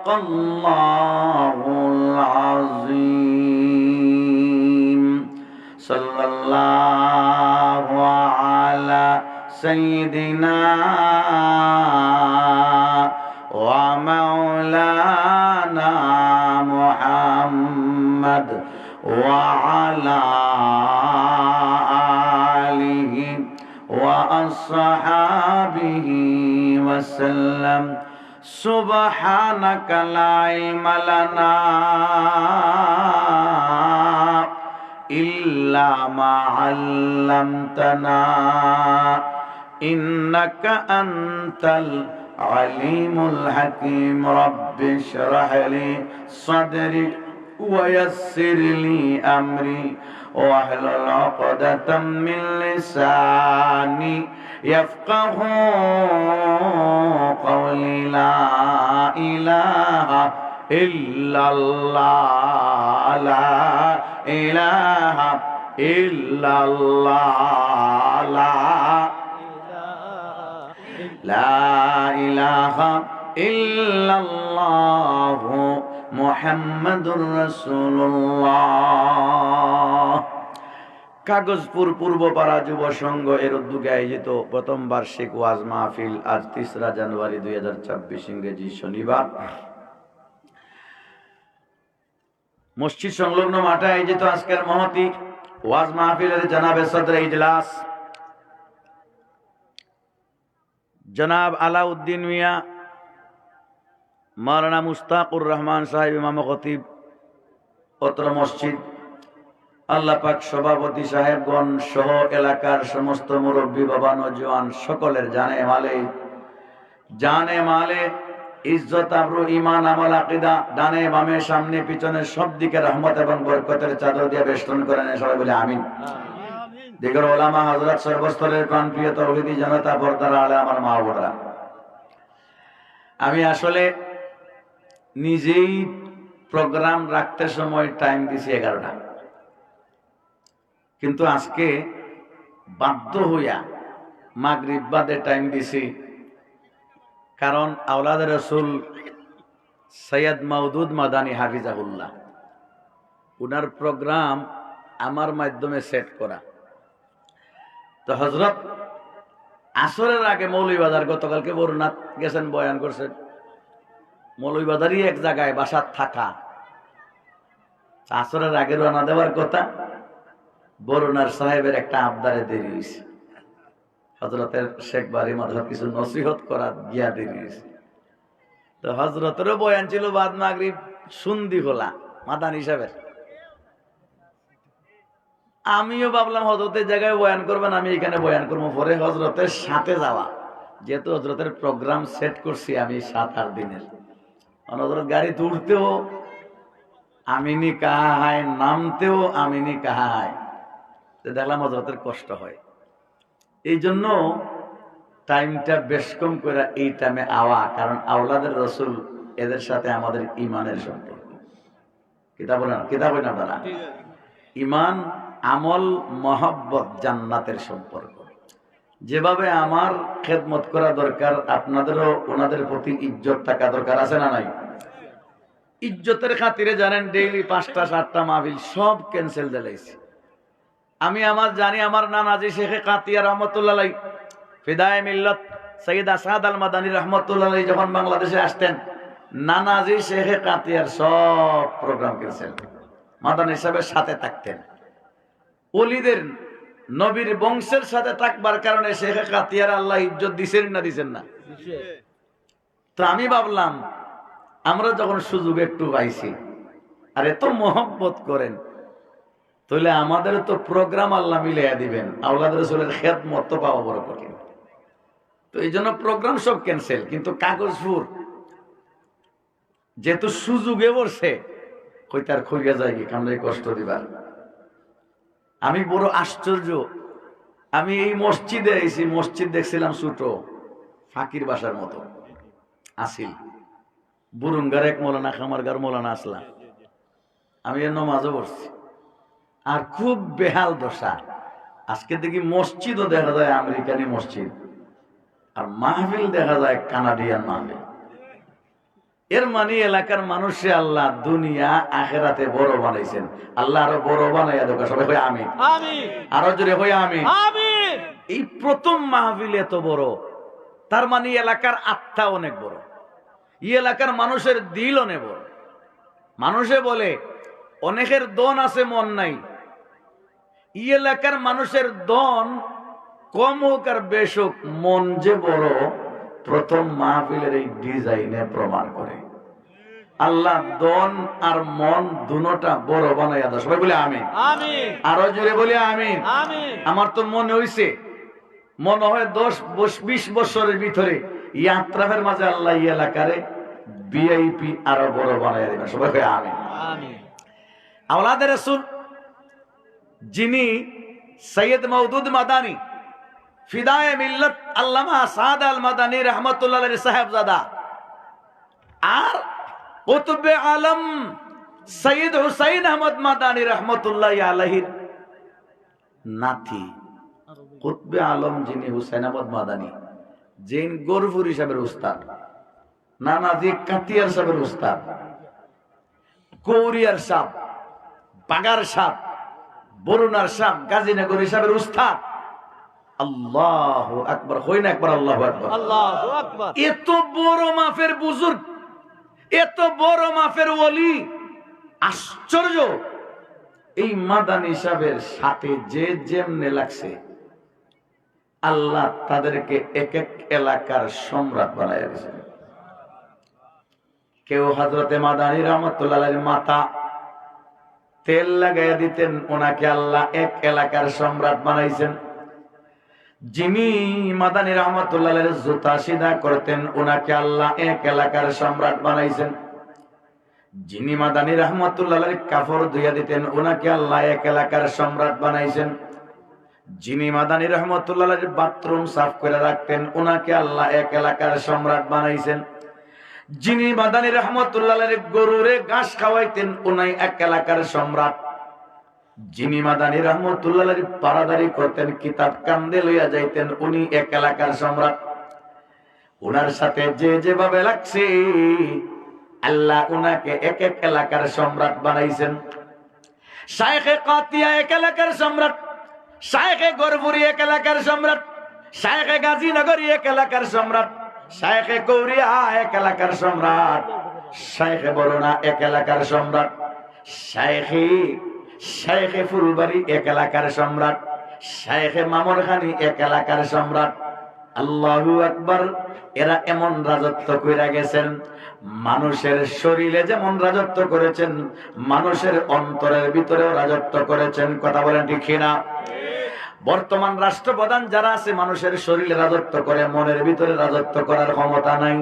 সাদাকাল্লাহুল আযীম। সাল্লাল্লাহু আলা সাইয়্যিদিনা ওয়া মাওলানা মুহাম্মদ ওয়া আলা আলিহি ওয়া আসহাবিহি ওয়া সাল্লাম। সুবহানাকা লা ইলমা লানা ইল্লা মা আল্লামতানা ইন্নাকা আনতাল আলিমুল হাকীম। রব্বি ইশরাহ লি সাদরি ওয়া ইয়াসসির লি আমরি ওয়াহলুল উকদাতাম মিন লিসানি ইয়াফকাহু কওলি। লা ইলাহা ইল্লাল্লাহ লা ইলাহা ইল্লাল্লাহ লা ইলাহা ইল্লাল্লাহ মুহাম্মাদুর রাসূলুল্লাহ। কাগজপুর পূর্বপাড়া যুব সংঘ এর উদ্যোগে আয়োজিত প্রথম বার্ষিক ওয়াজ মাহফিল আজ ৩রা জানুয়ারি ২০২৬ ইংরেজি শনিবার মসজিদ সংলগ্ন মাঠে আয়োজিত আজকের মহতি ওয়াজ মাহফিলের জনাবে সদর ইজলাস জনাব আলাউদ্দিন মিয়া মাওলানা মুস্তাকুর রহমান সাহেব ইমাম খতিব অত্র মসজিদ, আল্লাহ পাক সভাপতি সাহেবগণ সহ এলাকার সমস্ত মুরব্বী বাবা নওজোয়ান সকলের জানে মালে ইজ্জত আবরু ঈমান আমল আকীদা ডানে বামে সামনে পিছনে সব দিকে রহমত এবং বরকতের চাদর দিয়ে বেষ্টন করেন সবাই বলে আমিন। দিগর ওলামা হযরত সর্বস্তরের প্রাণপ্রিয় তৌহিদি জনতা পর্দার আলে আমার মা বোনেরা, আমি আসলে নিজেই প্রোগ্রাম রাখতে সময় টাইম দিছি 11টা, কিন্তু আজকে বাধ্য হইয়া মাগরিব বাদে টাইম দিছি, কারণ আওলাদ রাসূল সৈয়দ মওদুদ মাদানী হাফিজাহুল্লাহ উনার প্রোগ্রাম আমার মাধ্যমে সেট করা। তো হযরত আসরের আগে মৌলভীবাজার গতকালকে বরুণাথ গেছেন, বয়ান করছেন, মৌলভীবাজারই এক জায়গায় বাসার থাকা, আসরের আগে রওনা দেওয়ার কথা, বরুণার সাহেবের একটা আবদারে দেরি হয়েছে, হযরতের শেখ বারি মাধব কিছু নসিহত করার গিয়া দেরি হয়েছে। তো হযরতেরও বয়ান ছিল বাদ মাগরিব সুন্দি হলা মাদানী হিসাবের। আমিও ভাবলাম হযরতের জায়গায় বয়ান করবেন, আমি এখানে বয়ান করবো, পরে হযরতের সাথে যাওয়া, যেহেতু হযরতের প্রোগ্রাম সেট করছি আমি 7-8 দিনের, হযরত গাড়িতে উঠতেও আমিনি কাহা হায়, নামতেও আমিনি কাহা হায়, দেখলাম হযরতের কষ্ট হয়, এই জন্য টাইমটা বেশ কম করে এই টাইমে আওয়া, কারণ আওলাদের রাসূল এদের সাথে আমাদের ইমানের সম্পর্ক। কিতাব না আপনারা, ইমান আমল মহব্বত জান্নাতের সম্পর্ক। যেভাবে আমার খেদমত করা দরকার, আপনাদেরও ওনাদের প্রতি ইজ্জত থাকা দরকার, আছে না নাই? ইজ্জতের খাতিরে জানেন ডেইলি 5টা-7টা মাহফিল সব ক্যান্সেল দিলাইছি। আমি জানি আমার নানাজি শেখে কাতিয়া রহমতুল্লাহ আলাইহি ফিদায়ে মিল্লাত সৈয়দ আসাদ আল মাদানী রহমতুল্লাহ আলাইহি যখন বাংলাদেশে আসতেন, নানাজি শেখে কাতিয়ার সব প্রোগ্রাম ক্যান্সেল, মাদানী সাহেবের সাথে থাকতেন। ওলিদের নবীর বংশের সাথে থাকবার কারণে শেখে কাতিয়ার আল্লাহ ইজ্জত দিছেন না দিছেন না? তো আমি ভাবলাম আমরা যখন সুযোগ একটু পাইছি আর এত মহব্বত করেন, তাহলে আমাদের তো প্রোগ্রাম আল্লাহ মিলাইয়া দিবেন, আওলাদ রাসূলের খেদমত তো পাওয়া বড় কঠিন। তো এই জন্য প্রোগ্রাম সব ক্যান্সেল, কিন্তু কাগজপুর যেহেতু সুযোগে বসে কই তার খুঁজে যায় কি কামড়ে কষ্ট দিবার। আমি বড় আশ্চর্য, আমি এই মসজিদে এসেছি, মসজিদ দেখছিলাম ছোট ফাকির বাসার মতো আসিল, বুরুঙ্গার এক মৌলানা, খামারগার মৌলানা আসলাম, আমি এর নামাজও পড়ছি, আর খুব বেহাল দশা। আজকে দেখি মসজিদও দেখা যায় আমেরিকানি মসজিদ, আর মাহফিল দেখা যায় কানাডিয়ান মাহফিল। এর মানে এলাকার মানুষে আল্লাহ দুনিয়া আখেরাতে বড় বানাইছেন। আল্লাহ আরো বড় বানাইয়া দেখ। সবাই হয়ে আমিন, আরো জোরে হয়ে আমিন। এই প্রথম মাহফিল এত বড়, তার মানে এলাকার আত্মা অনেক বড়, এই এলাকার মানুষের দিল অনেক বড়। মানুষে বলে অনেকের দন আছে মন নাই, এই এলাকার মানুষের দন কম হোক আর বেশ হোক, মন যে বড় প্রথম মাহফিলের এই ডিজাইনে প্রমাণ করে। আল্লাহ দন আর মন দুটোটা বড় বানাইয়া দেয়। সবাই বলে আমিন, আরো জোরে বলে আমিন। আমার তো মনে হইছে, মনে হয় 10-20 বছরের ভিতরে ইয়াত্রাফের মাঝে আল্লাহ এই এলাকারে ভিআইপি আরো বড় বানাইয়া দেবে। সবাই বলে আমিন। আওলাদে রাসূল যিনি সৈয়দ মওদুদ মাদানী ফিদায়ে মিল্লাত আল্লামা সাদ আল মাদানী রাহমাতুল্লাহ আলাইহি সাহেবজাদা, আর কুতুবে আলম সৈয়দ হুসাইন আহমদ মাদানী রাহমাতুল্লাহ আলাইহির নাতি কুতুবে আলম যিনি হুসাইন আহমদ মাদানী, যিনি গরফুরি সাহেবের উস্তাদ, নানাজি কাতিয়ার সাহেবের উস্তাদ, কৌরিয়ার সাহেব, বাগার সাহেব, বরুণার সাহেব, গাজীনগর সাহেবের উস্তাদ। আল্লাহু আকবার, হই না একবার আল্লাহু আকবার। আল্লাহু আকবার। এত বড় মাফের বুজুর্গ, এত বড় মাফের ওলি, আশ্চর্য। এই মাদানী সাহেবের সাথে যে যেমনে লাগছে, আল্লাহ তাদেরকে এক এক এলাকার সম্রাট বানায় দিয়েছেন। কেউ হযরতে মাদানী রাহমাতুল্লাহ আলাইহির মাথা তেল লাগাইয়া দিতেন, ওনাকে আল্লাহ এক এলাকার সম্রাট বানাইছেন। যিনি মাদানী রাহমাতুল্লাহ আলাইহির জুতা সিধা করতেন, ওনাকে আল্লাহ এক এলাকার সম্রাট বানাইছেন। যিনি মাদানী রাহমাতুল্লাহ আলাইহির কাপড় ধুইয়া দিতেন, ওনাকে আল্লাহ এক এলাকার সম্রাট বানাইছেন। যিনি মাদানী রাহমাতুল্লাহ আলাইহির বাথরুম সাফ করে রাখতেন, ওনাকে আল্লাহ এক এলাকার সম্রাট বানাইছেন। যিনি মাদানী রাহমাতুল্লাহ আলাইহির গরুরে ঘাস খাওয়াইতেন, উনি এক এলাকার সম্রাট। যিনি মাদানী রাহমাতুল্লাহ আলাইহির পারাদারি করতেন, কিতাব কান্দে লইয়া যাইতেন, উনি এক এলাকার সম্রাট। ওনার সাথে যে যেভাবে লাগছে, আল্লাহ উনাকে এক এক এলাকার সম্রাট বানাইছেন। শায়েখে কাতিয়া এক এলাকার সম্রাট, শায়েখে গরপুরি এক এলাকার সম্রাট, শায়েখে গাজীনগরী এক এলাকার সম্রাট, শায়েখে কৌরিয়া এক এলাকার সম্রাট, শায়েখে বরুণা এক এলাকার সম্রাট, শায়েখে ফুলবাড়ি এক এলাকার সম্রাট, শায়েখে মামরখানি এক এলাকার সম্রাট। আল্লাহু আকবার। এরা এমন রাজত্ব কইরা গেছেন, মানুষের শরীরে যেমন রাজত্ব করেছেন, মানুষের অন্তরের ভিতরেও রাজত্ব করেছেন। কথা বলেন ঠিক কিনা? বর্তমান রাষ্ট্রপ্রধান যারা আছে, মানুষের শরীরে রাজত্ব করে, মনের ভিতরে রাজত্ব করার ক্ষমতা নাই।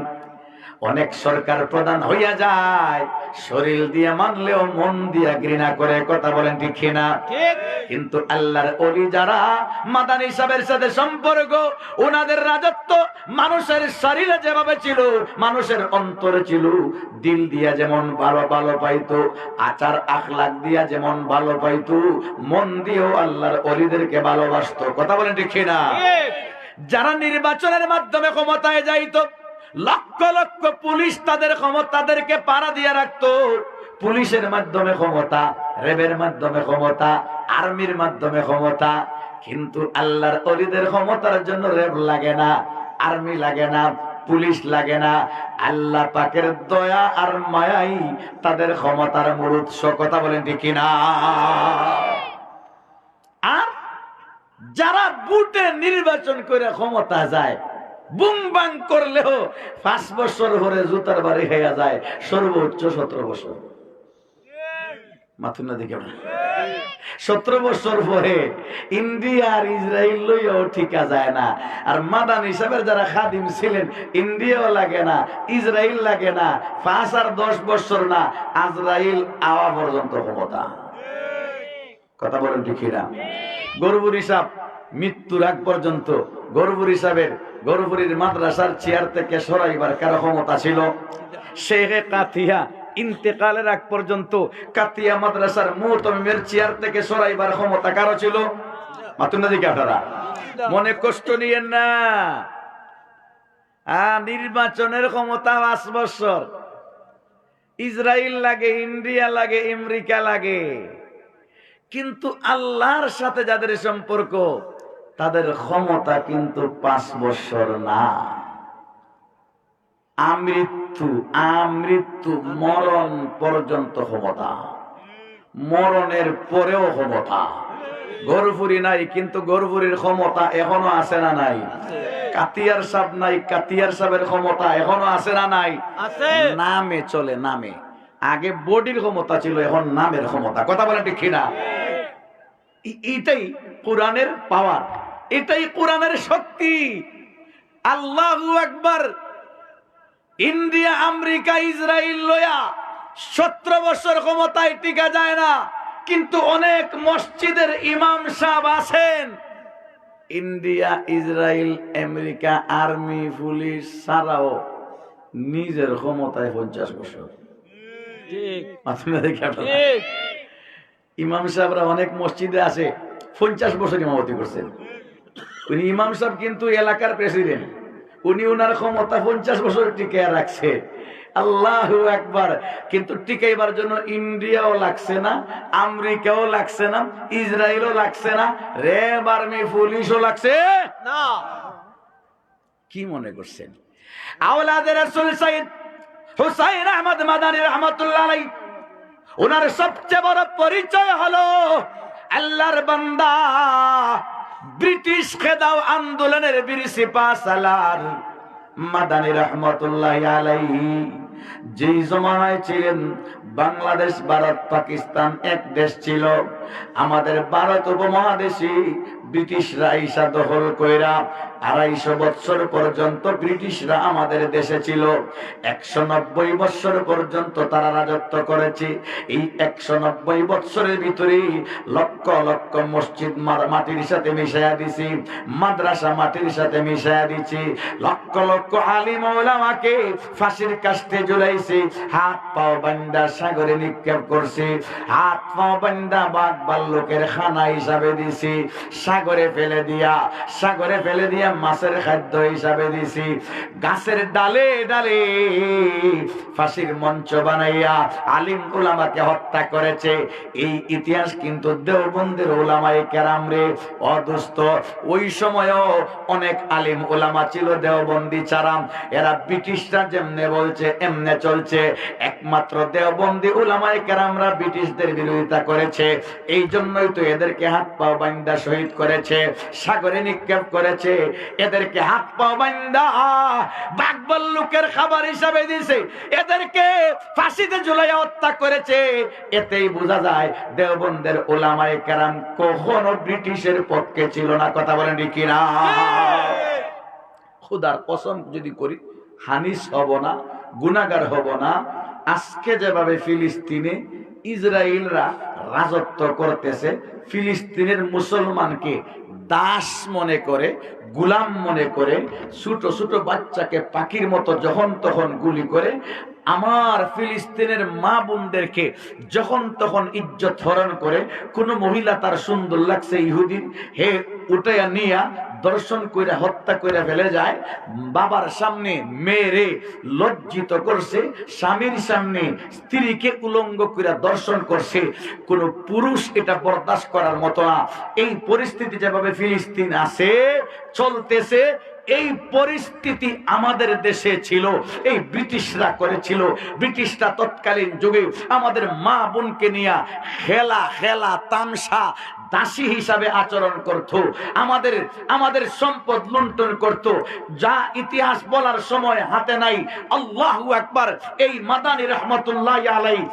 অনেক সরকার প্রধান হইয়া যায়, শরীর দিয়ে মানলেও মন দিয়া ঘৃণা করে। কথা বলেন ঠিক কিনা? কিন্তু আল্লাহর ওলি যারা, মাদানী সাহেবের সাথে সম্পর্ক, ওনাদের রাজত্ব মানুষের শরীরে যেভাবে ছিল, মানুষের অন্তরে ছিল। দিল দিয়া যেমন ভালো ভালো পাইতো, আচার আখলাক দিয়া যেমন ভালো পাইতো, মন দিয়েও আল্লাহর ওলিদেরকে ভালোবাসতো। কথা বলেন ঠিক কিনা? যারা নির্বাচনের মাধ্যমে ক্ষমতায় যাইতো, লক্ষ লক্ষ পুলিশ তাদেরকে পাড়া দিয়ে রাখতো। পুলিশের মাধ্যমে ক্ষমতা, র্যাবের মাধ্যমে ক্ষমতা, আর্মির মাধ্যমে ক্ষমতা। কিন্তু আল্লাহর ওলিদের ক্ষমতার জন্য র্যাব লাগে না, আর্মি লাগে না, পুলিশ লাগে না। আল্লাহ পাকের দয়া আর মায়াই তাদের ক্ষমতার মূল উৎস। কথা বলেন ঠিক কিনা? আর যারা বুটে নির্বাচন করে ক্ষমতা যায়, বুম বাং করলেও 5 বছর পরে জুতার বাড়ি হয়ে যায়, সর্বোচ্চ 17 বছর। মাথুর না দিকে 17 বছর পরে ইন্ডিয়া আর ইসরায়েল লইয়াও ঠিকা যায় না। আর মাদানী সাহেবের যারা খাদিম ছিলেন, ইন্ডিয়াও লাগে না, ইসরায়েল লাগে না, 5 আর 10 বছর না, আজরাইল আওয়া পর্যন্ত ক্ষমতা। কথা বলেন ঠিক কিনা? গরুবুরি সাহেব মৃত্যুর আগ পর্যন্ত গরুবুরির মাদ্রাসার চেয়ার থেকে সরাইবার কারো ক্ষমতা ছিল? শেখে কাতিয়া ইন্তেকালের আগ পর্যন্ত কাতিয়া মাদ্রাসার মুহতামিমের চেয়ার থেকে সরাইবার ক্ষমতা কারো ছিল? মাতুন না দিকে আপনারা মনে কষ্ট নিয়েন না। নির্বাচনের ক্ষমতা 5 বছর, ইসরায়েল লাগে, ইন্ডিয়া লাগে, আমেরিকা লাগে, কিন্তু আল্লাহর সাথে যাদের সম্পর্ক তাদের ক্ষমতা কিন্তু 5 বছর না। আমৃত্যু মরণ পর্যন্ত ক্ষমতা, মরণের পরেও ক্ষমতা। গরুফুরি নাই, কিন্তু গরুফুরির ক্ষমতা এখনো আছে না নাই? কাতিয়ার সাহেব নাই, কাতিয়ার সাহেবের ক্ষমতা এখনো আছে না নাই? নামে চলে, নামে। আগে বডির ক্ষমতা ছিল, এখন নামের ক্ষমতা। কথা বলেন ঠিক কিনা? এটাই কোরআনের পাওয়ার, এটাই কোরআনের শক্তি। আল্লাহু আকবার। ইন্ডিয়া, আমেরিকা, ইসরায়েল লয়া 17 বছর ক্ষমতায় টিকা যায় না, কিন্তু অনেক মসজিদের ইমাম সাহেব আছেন India, Israel, America, army, police ছাড়াও নিজের ক্ষমতায় 50 বছর। ইমাম সাহেবরা অনেক মসজিদে আছে 50 বছর ইমামতি করছেন। উনি ইমাম সাহেব কিন্তু এলাকার প্রেসিডেন্ট, উনি ওনার ক্ষমতা 50 বছর টিকে রাখছে। আল্লাহু আকবার। কিন্তু টিকাইবার জন্য ইন্ডিয়াও লাগছে না, আমেরিকাও লাগছে না, ইসরায়েলও লাগছে না, র্যাব, আর্মি, পুলিশও লাগছে না। কি মনে করছেন? আওলাদের রাসূল সাইয়্যিদ হুসাইন আহমদ মাদানী রাহমাতুল্লাহ আলাইহি, ওনার সবচেয়ে বড় পরিচয় হলো আল্লাহর বান্দা। ব্রিটিশ খেদাও আন্দোলনের বীর সিপাহ সালার মাদানী রহমতুল্লাহ আলাইহি যেই জমানায় ছিলেন, বাংলাদেশ, ভারত, পাকিস্তান এক দেশ ছিল। আমাদের ভারত উপমহাদেশে ব্রিটিশরা ঈশা দখল কইরা 250 বছর পর্যন্ত ব্রিটিশরা আমাদের দেশে ছিল। 190 বছর পর্যন্ত তারা রাজত্ব করেছে। এই 190 বছরের ভিতরে লক্ষ লক্ষ মসজিদ মাটির সাথে মিশাইয়া দিছি, মাদ্রাসা মাটির সাথে মিশাইয়া দিছি, লক্ষ লক্ষ আলিম ওলামাকে ফাঁসির কাস্টে ঝুলাইছি, হাত পাও বান্দা সাগরে নিক্ষেপ করছি, হাত পাও বান্দা বাঘ ভাল্লুকের খানা হিসাবে দিছি, সাগরে ফেলে দিয়া মাছের খাদ্য হিসাবে দিছি, গাছের ডালে ডালে ফাঁসির মঞ্চ বানাইয়া আলিম উলামাকে হত্যা করেছে। এই ইতিহাস কিন্তু দেওবন্দের উলামায়ে কেরাম রে অদুস্ত। ওই সময়ও অনেক আলিম উলামা ছিল দেওবন্দি ছাড়া, এরা ব্রিটিশরা যেমনে বলছে এমনে চলছে। একমাত্র দেওবন্দি উলামায়ে কেরামরা ব্রিটিশদের বিরোধিতা করেছে, এই জন্যই তো এদেরকে হাত পা বান্দা শহীদ করেছে, সাগরে নিক্ষেপ করেছে। এদেরকে হাত পা বান্দা বাঘ ভাল্লুকের খাবার হিসাবে দিয়েছে, এদেরকে ফাঁসিতে ঝুলাইয়া হত্যা করেছে। এতেই বোঝা যায় দেওবন্দের উলামায়ে কেরাম কখনো ব্রিটিশের পক্ষে ছিল না। কথা বলেন ঠিক কিনা? খুদার কসম যদি করি, হানিস হব না, গুনাহগার হব না। আজকে যেভাবে ফিলিস্তিনে ইসরায়েলরা রাজত্ব করতেছে, ফিলিস্তিনের মুসলমানকে দাস মনে করে, গোলাম মনে করে, ছোট ছোট বাচ্চাকে পাখির মতো যখন তখন গুলি করে, আমার ফিলিস্তিনের মা বোনদেরকে যখন তখন ইজ্জত হরণ করে। কোন মহিলা তার সুন্দর লাগছে ইহুদিন, হে উঠাইয়া নিয়া দর্শন কইরা হত্যা কইরা ফেলে যায়। বাবার সামনে মেয়েরে লজ্জিত করছে, স্বামীর সামনে স্ত্রীকে উলঙ্গ কইরা দর্শন করছে। কোন পুরুষ এটা বরদাস্ত করার মতো না। এই পরিস্থিতি যেভাবে ফিলিস্তিন আছে, চলতেছে, এই পরিস্থিতি আমাদের দেশে ছিল, এই ব্রিটিশরা করেছিল। ব্রিটিশরা তৎকালীন যুগে আমাদের মা বোনকে নিয়ে খেলা তামসা দাসী হিসাবে আচরণ করত, আমাদের সম্পদ লুণ্ঠন করত। যা ইতিহাস বলার সময় হাতে নাই। আল্লাহু আকবার। এই মাদানী রহমতুল্লাহ আলাইহি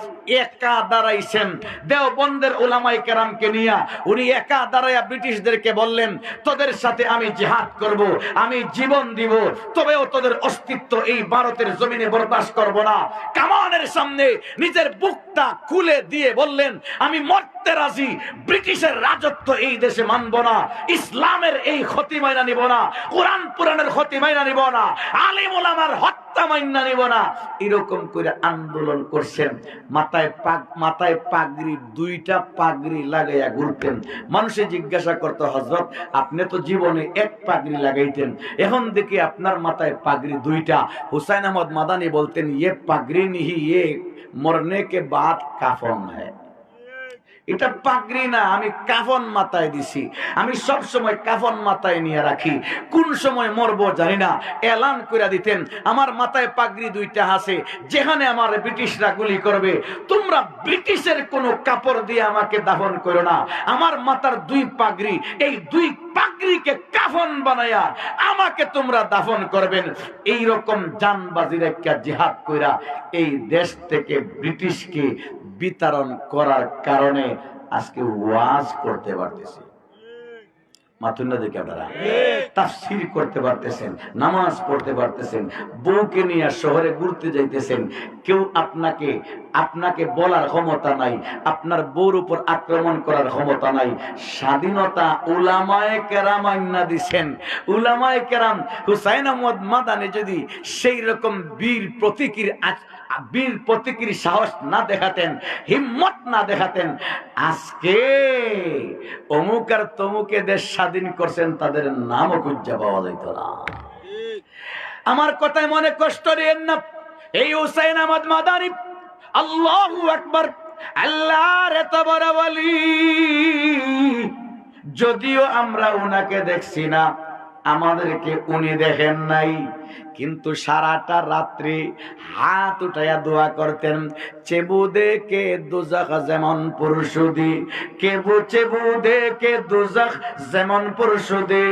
একা দাঁড়াইছেন দেওবন্দের উলামায়ে কেরামকে নিয়ে। উনি একা দাঁড়াইয়া ব্রিটিশদেরকে বললেন, তোদের সাথে আমি জিহাদ করব, আমি জীবন দিব, তবেও তোদের অস্তিত্ব এই ভারতের জমিনে বরদাস্ত করব না। কামানের সামনে নিজের বুকটা খুলে দিয়ে বললেন, আমি মরতে রাজি, ব্রিটিশের রাজত্ব এই দেশে মানব না, ইসলামের এই ক্ষতি মাইনা নিব না, কোরআন পুরাণের ক্ষতি মাইনা নিব না, আলিম ওলামার হত্যা হত্যা মাইন্না নিব না, এরকম করে আন্দোলন করছেন। মাথায় পাগড়ি, 2টা পাগড়ি লাগাইয়া ঘুরতেন। মানুষে জিজ্ঞাসা করতো, হযরত আপনি তো জীবনে এক পাগড়ি লাগাইতেন, এখন দেখি আপনার মাথায় পাগড়ি 2টা। হুসাইন আহমদ মাদানী বলতেন, ये পাগড়ি नहीं, ये মরনে के बाद কাফন है। এটা পাগড়ি না, আমি কাফন মাথায় দিছি। আমি সব সময় কাফন মাথায় নিয়ে রাখি, কোন সময় মরবো জানি না। এলান করে দিতেন, আমার মাথায় পাগড়ি 2টা আছে, যেখানে আমার ব্রিটিশরা গুলি করবে, তোমরা ব্রিটিশের কোনো কাপড় দিয়ে আমাকে দাফন করো না। আমার মাথার 2 পাগড়ি, এই 2 পাগড়িকে কাফন বানায়া আমাকে তোমরা দাফন করবেন। এই রকম জানবাজির একটা জিহাদ কইরা এই দেশ থেকে ব্রিটিশকে বিতরণ করার কারণে আজকে ওয়াজ করতে পারতেছি। মাতুন্না দেখে আপনারা তাফসীর করতে পারতেছেন, নামাজ পড়তে পারতেছেন, বউকে নিয়ে শহরে ঘুরতে যাইতেছেন। কেউ আপনাকে বলার ক্ষমতা নাই, আপনার বউর উপর আক্রমণ করার ক্ষমতা নাই। স্বাধীনতা উলামায়ে কেরাম আইনা দিছেন। উলামায়ে কেরাম হুসাইন আহমদ মাদানী যদি সেই রকম বীর প্রতীকীর সাহস না দেখাতেন, হিম্মত না দেখাতেন, আজকে অমুক আর তমুকে দেশ স্বাধীন করছেন, তাদের নামও খুঁজে পাওয়া যাইত না। আমার কথায় মনে কষ্ট নিয়েন না। এই হুসাইন আহমদ মাদানী, আল্লাহু আকবার, আল্লাহর এত বড় ওলি। যদিও আমরা উনাকে দেখছি না, আমাদেরকে উনি দেখেন নাই, কিন্তু সারাটা রাত্রি হাত উঠাইয়া দোয়া করতেন। চেবুদে কে দুজখ যেমন পুরুষুদি, চেবুদে কে দুজখ যেমন পুরুষুদি,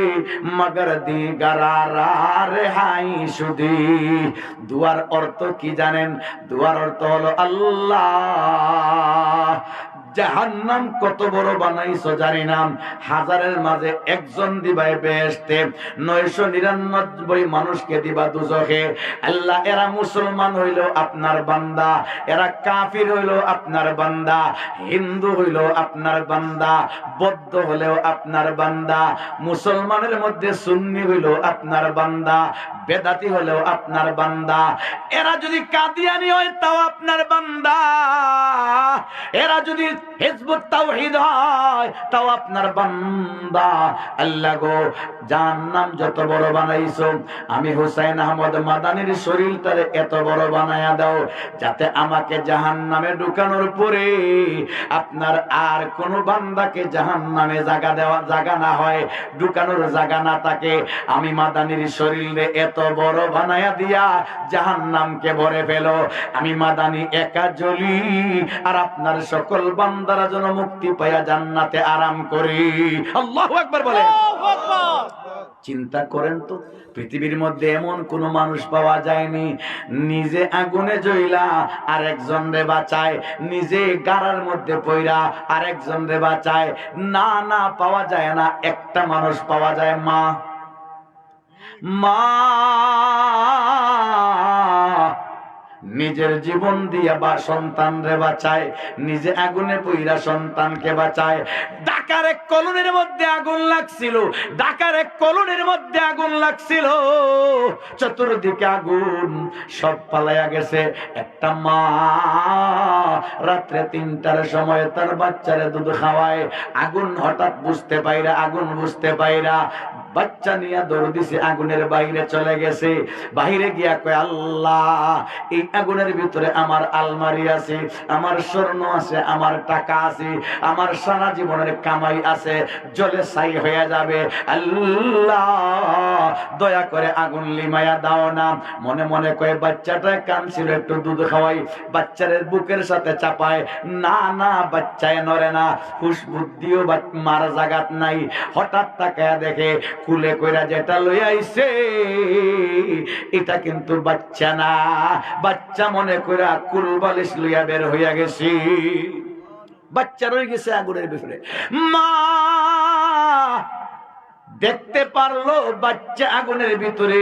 মগর দি গরার হাই সুদি। দুয়ার অর্থ কি জানেন? দুয়ার অর্থ হলো আল্লাহ জাহান্নাম কত বড় বানাইছো জানি না, হাজারের মাঝে একজন দিবাই বেহেশতে, 999 মানুষকে দিবা দুজখে। আল্লাহ এরা মুসলমান হইল আপনার বান্দা, এরা কাফির হইল আপনার বান্দা, হিন্দু হইল আপনার বান্দা, বৌদ্ধ হলেও আপনার বান্দা, মুসলমানের মধ্যে সুন্নি হইল আপনার বান্দা, বেদাতি হলেও আপনার বান্দা। এরা যদি কাদিয়ানি হয় তাও আপনার বান্দা, এরা যদি হিজবুত তাওহীদ হয় তাও আপনার বান্দা। আল্লাহ গো, জাহান্নাম যত বড় বানাইছো, আমি হুসাইন আহমদ মাদানীর শরীরটারে এত বড় বানায়া দাও, যাতে আমাকে জাহান্নামে ঢুকানোর পরে আপনার আর কোন বান্দাকে জাহান্নামে জায়গা না হয়, ঢুকানোর জায়গা না থাকে। আমি মাদানীর শরীরে এত বড় বানায়া দিয়া জাহান্নামকে ভরে ফেলো। আমি মাদানী একা জ্বলি, আর আপনার সকল বান্দারা যেন মুক্তি পায়া জান্নাতে আরাম করি। আল্লাহু আকবার বলেন। চিন্তা করেন তো, পৃথিবীর মধ্যে এমন কোন মানুষ পাওয়া যায়নি নিজে আগুনে জ্বলা আর একজন রে বাঁচায়, নিজে গাড়ার মধ্যে পইরা আর একজন রে বাঁচায়। না না, পাওয়া যায় না। একটা মানুষ পাওয়া যায়, মা। নিজের জীবন দিয়া বা সন্তান রে বাঁচায়, নিজে আগুনে পুইরা সন্তানকে বাঁচায়। ঢাকার এক কলোনির মধ্যে আগুন লাগছিল, ঢাকার এক কলোনির মধ্যে আগুন লাগছিল, চতুর্দিকে আগুন, সব পালাইয়া গেছে। একটা মা রাত্রে 3টার সময় তার বাচ্চারে দুধ খাওয়ায়, আগুন হঠাৎ বুঝতে পাইরা, আগুন বুঝতে পাইরা বাচ্চা নিয়ে দৌড় দিছে, আগুনের বাইরে চলে গেছে। বাইরে গিয়া কয়, আল্লাহ, এই আগুনের ভিতরে আমার আলমারি আছে, আমার স্বর্ণ আছে, আমার টাকা আছে, আমার সারা জীবনের কামাই আছে, জলে ছাই হয়ে যাবে। আল্লাহ, দয়া করে আগুন লিমায়া দাও না। মনে মনে কয়, বাচ্চাটা কাঁদছিল, একটু দুধ খাওয়াই। বাচ্চারের বুকের সাথে চাপায়, না না, বাচ্চায় নড়ে না, হুশ বুদ্ধিও মার জাগাত নাই। হঠাৎ তাকায়া দেখে কুলে কইরা যেটা লই আইছে এটা কিন্তু বাচ্চা না, বাচ্চা মনে কইরা কুল বালিশ লইয়া বের হইয়া গেছি। বাচ্চা রয়ে গেছে আগুনের ভিতরে। মা দেখতে পারলো বাচ্চা আগুনের ভিতরে,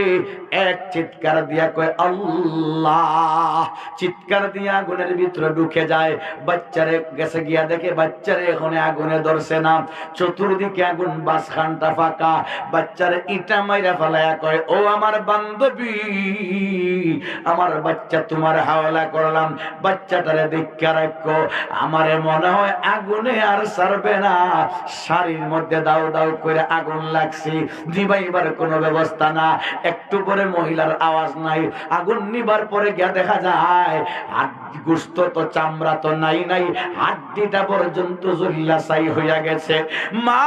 এক চিৎকার দিয়া কয় আল্লাহ, চিৎকার দিয়া আগুনের ভিতরে ঢুকে যায়। বাচ্চারে গেছে গিয়া দেখে বাচ্চারে এখানে আগুনে ধরছে না, চতুর্দিকে আগুন, বাসখানটা ফাঁকা। বাচ্চারে ইটা মাইরা ফেলায়া কয় ও আমার বান্ধবী, আমার বাচ্চা তোমার হাওলা করলাম, বাচ্চাটারে দেখা রাখো, আমারে মনে হয় আগুনে আর ছাড়বে না। শাড়ির মধ্যে দাও দাও করে আগুন লাগছে, নিবাইবার কোনো ব্যবস্থা না। একটু পরে মহিলার আওয়াজ নাই, আগুন নিবার পরে গিয়া দেখা যায় গোশত তো চামড়া তো নাই, হাড্ডিটা পর্যন্ত জ্বলিয়া ছাই হইয়া গেছে। মা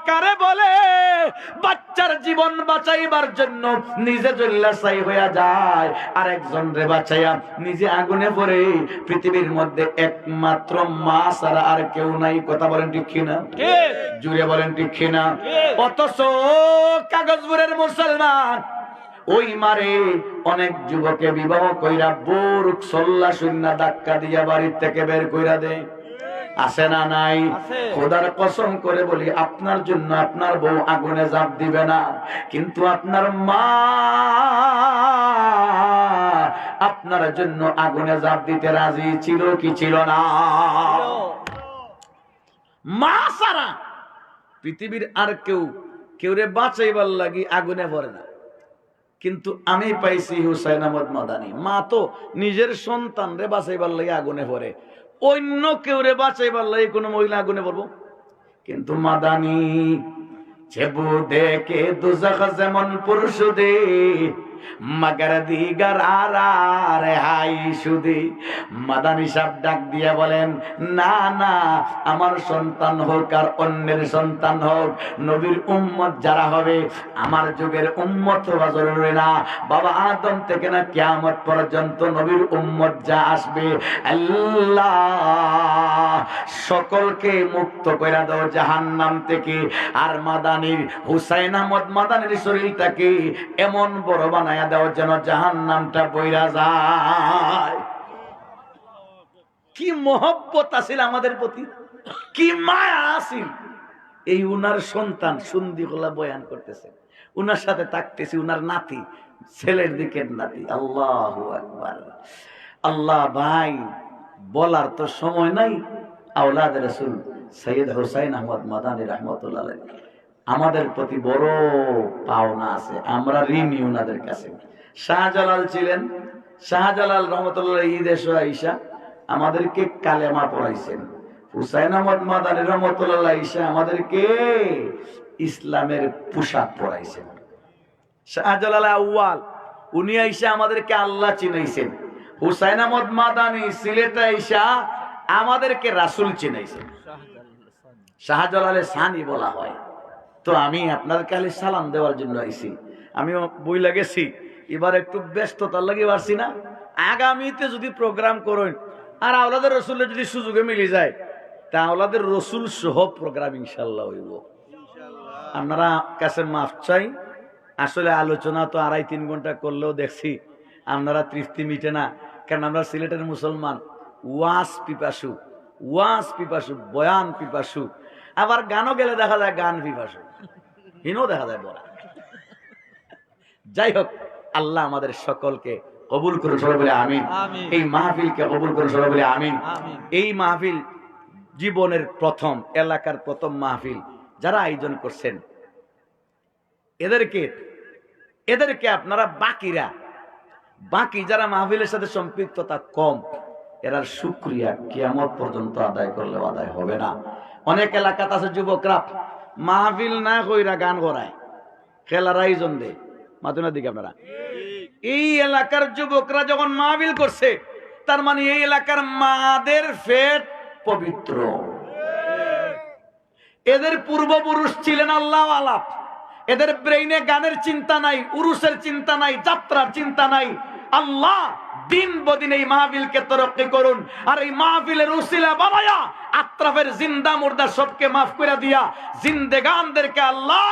কারে বলে বাচ্চার জীবন বাঁচাইবার জন্য নিজে জ্বলিয়া ছাই হইয়া যায়, আর একজন রে বাঁচাইয়া নিজে আগুনে পড়ে। পৃথিবীর মধ্যে একমাত্র মা ছাড়া আর কেউ নাই। কথা বলেন ঠিক কিনা? জুড়ে বলেন ঠিক কিনা? অথচ কাগজপুরের মুসলমান ওই মারে অনেক যুবকে বিবাহ কইরা বুরুক সল্লা শূন্য ধাক্কা দিয়া বাড়ির থেকে বের কইরা দেয়। আছে না নাই? খোদার কসম করে বলি, আপনার জন্য আপনার বউ আগুনে ঝাঁপ দিবে না, কিন্তু আপনার মা আপনার জন্য আগুনে ঝাঁপ দিতে রাজি ছিল কি ছিল না? মা ছাড়া পৃথিবীর আর কেউ রে বাঁচাইবার লাগি আগুনে পড়ে না। কিন্তু আমি পাইছি হুসাইন আহমদ মাদানী, মা তো নিজের সন্তান রে বাঁচাইবার লাগি আগুনে পড়ে, অন্য কেউ রে বাঁচাইবার লাগি কোনো মহিলা আগুনে পড়বো? কিন্তু মাদানী চেবু দেখে দুজখ যেমন পুরুষ দে, মাগার দিগার আর হাই সুদি। মাদানী সাহেব ডাক দিয়ে বলেন, না না, আমার সন্তান হোক আর অন্যের সন্তান হোক, নবীর উম্মত যারা হবে, আমার যুগের উম্মত হওয়া জরুরি না। বাবা আদম থেকে না কিয়ামত পর্যন্ত নবীর উম্মত যা আসবে, আল্লাহ সকলকে মুক্ত করে দাও জাহান্নাম থেকে। আর মাদানীর হুসাইন আহমদ মাদানীর শরীরটাকে এমন বড় বানায়া দাও যেন জাহান্নামটা বইরা যায়। কি মহব্বত আছিল আমাদের প্রতি, কি মায়া আছিল। এই উনার সন্তান সন্ধিগুলা বয়ান করতেছে, উনার সাথে থাকতেছি, উনার নাতি, ছেলের দিকের নাতি। আল্লাহু আকবার। আল্লাহ ভাই, বলার তো সময় নাই। আওলাদ রাসূল সৈয়দ হুসাইন আহমদ মাদানী রাহমাতুল্লাহ আলাইহি আমাদের প্রতি বড় পাওনা আছে, আমরা ঋণী ওনাদের কাছে। শাহজালাল ছিলেন, শাহজালাল রহমতুল্লাহ ঈদেশ আইসা আমাদেরকে কালেমা পড়াইছেন। হুসাইন আহমদ মাদানী রহমতুল্লাহ আইসা আমাদেরকে ইসলামের পোশাক পড়াইছেন। শাহজালাল আউয়াল উনি আইসা আমাদেরকে আল্লাহ চিনাইছেন। হুসাইন আহমদ মাদানী সিলেটে আইসা আমাদেরকে রাসূল চিনাইছেন। শাহজালালে সানি বলা হয়। তো আমি আপনার কালে সালাম দেওয়ার জন্য আইছি। আমি বই লাগেছি, এবার একটু ব্যস্ততার লাগে পারছি না। আগামীতে যদি প্রোগ্রাম করেন আর আওলাদের রসুলের যদি সুযোগে মিলে যায়, তা আওলাদের রসুল সহ প্রোগ্রাম ইনশাল্লাহ হইব। আপনারা কাছে মাফ চাই, আসলে আলোচনা তো 2.5-3 ঘন্টা করলেও দেখছি আপনারা তৃপ্তি মিটে না। কারণ আমরা সিলেটের মুসলমান ওয়াজ পিপাসু, বয়ান পিপাসু, আবার গানও গেলে দেখা যায় গান পিপাসু, হিনও দেখা যায় বলা। যাই হোক, আল্লাহ আমাদের সকলকে কবুল করুন, সবাই বলে আমিন। এই মাহফিলকে কবুল করুন, সবাই বলে আমিন। এই মাহফিল জীবনের প্রথম, এলাকার প্রথম মাহফিল যারা আয়োজন করছেন, এদেরকে আপনারা বাকি যারা মাহফিলের সাথে সম্পৃক্ততা কম, এরা শুকরিয়া কিয়ামত পর্যন্ত আদায় করলেও আদায় হবে না। অনেক এলাকাতে আছে যুবকরা মাহফিল না কইরা গান করায়, খেলার আয়োজন দেয়। মাতুনার দিকে আপনারা, এই এলাকার যুবকরা যখন মাহফিল করছে, তার মানে এই এলাকার মাদের পেট পবিত্র। এদের পূর্বপুরুষ ছিলেন আল্লাহ ওয়ালা, এদের ব্রেইনে গানের চিন্তা নাই, উরুসের চিন্তা নাই, যাত্রার চিন্তা নাই। আল্লাহ দিন বদিন এই মাহফিলকে তরক্কি করুন, আর এই মাহফিলের উসিলা বানায়া আত্রাফের জিন্দা মুর্দা সবকে মাফ করে দিয়া জিন্দেগানদেরকে আল্লাহ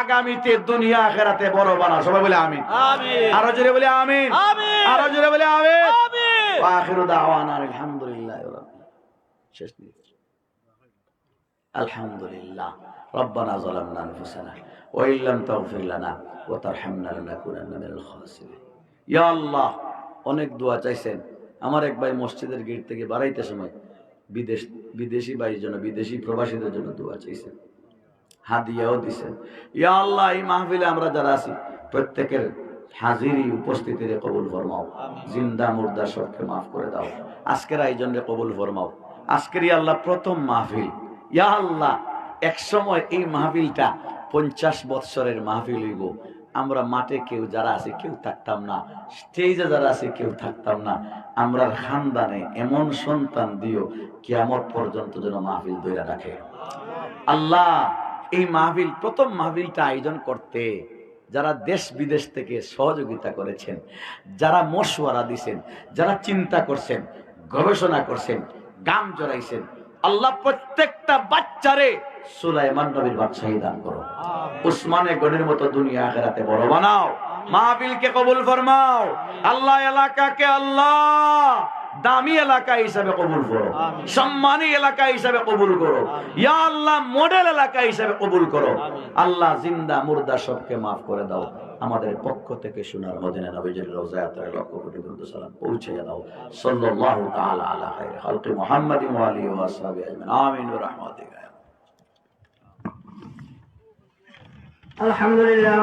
আগামীতে দুনিয়া আখিরাতে বড় বানা। সবাই বলে আমিন। আরো জোরে বলে আমিন। আরো জোরে বলে আমিন। ওয়া আখিরু দাওয়ানা আলহামদুলিল্লাহি রাব্বিল আলামিন। শেষ আলহামদুলিল্লাহ। রব্বানা যালামনা আনফুসানা ওয়া ইল্লাম তাগফির লানা ওয়া তারহামনা লানাকুনান্না মিনাল খাসিরিন। ইয়া আল্লাহ, অনেক দোয়া চাইছেন। আমার এক ভাই মসজিদের গেট থেকে বাড়াইতে সময় বিদেশি ভাইয়ের জন্য, বিদেশি প্রবাসীদের জন্য দোয়া চাইছেন, হাদিয়াও দিছেন। ইয়া আল্লাহ, এই মাহফিলে আমরা যারা আছি প্রত্যেকের হাজিরি উপস্থিতিরে কবুল ফরমাও, জিন্দা মুর্দা সবকে মাফ করে দাও। আজকের আয়োজনে কবুল ফরমাও। আজকের ইয়া আল্লাহ প্রথম মাহফিল, ইয়া আল্লাহ এক সময় এই মাহফিলটা 50 বৎসরের মাহফিল হইব। আমরা মাঠে কেউ যারা আছে কেউ থাকতাম না, স্টেজে যারা আছে কেউ থাকতাম না। আমরা খানদানে এমন সন্তান দিও কিয়ামত পর্যন্ত যেন মাহফিল ধরে রাখে। আল্লাহ, এই মাহফিল প্রথম মাহফিলটা আয়োজন করতে যারা দেশ বিদেশ থেকে সহযোগিতা করেছেন, যারা মশওয়ারা দিছেন, যারা চিন্তা করছেন, গবেষণা করছেন, গাম জড়াইছেন, আল্লাহ প্রত্যেকটা বাচ্চারে সুলাইমান নবীর বাদশাহী দান করো। উসমানে গনির মতো দুনিয়া আখিরাতে বড় বানাও। মাহফিলকে কবুল ফরমাও। আল্লাহ এলাকাকে আল্লাহ দামি এলাকা হিসাবে কবুল করো, সম্মানী এলাকা হিসাবে কবুল করো। ইয়া আল্লাহ মডেল এলাকা হিসাবে কবুল করো। আল্লাহ জিন্দা মুর্দা সবকে মাফ করে দাও। আমাদের পক্ষ থেকে সোনার মদিনা নবীজির রওজায় তার লক্ষ কোটি দরুদ সালাম পৌঁছে দাও। সাল্লাল্লাহু তাআলা আলা খায়রি খালকি মুহাম্মাদিন ওয়া আলিহি ওয়া আসহাবিহি আজমাইন। আমিন ওয়া রাহমাতিকা। আলহামদুলিল্লাহ।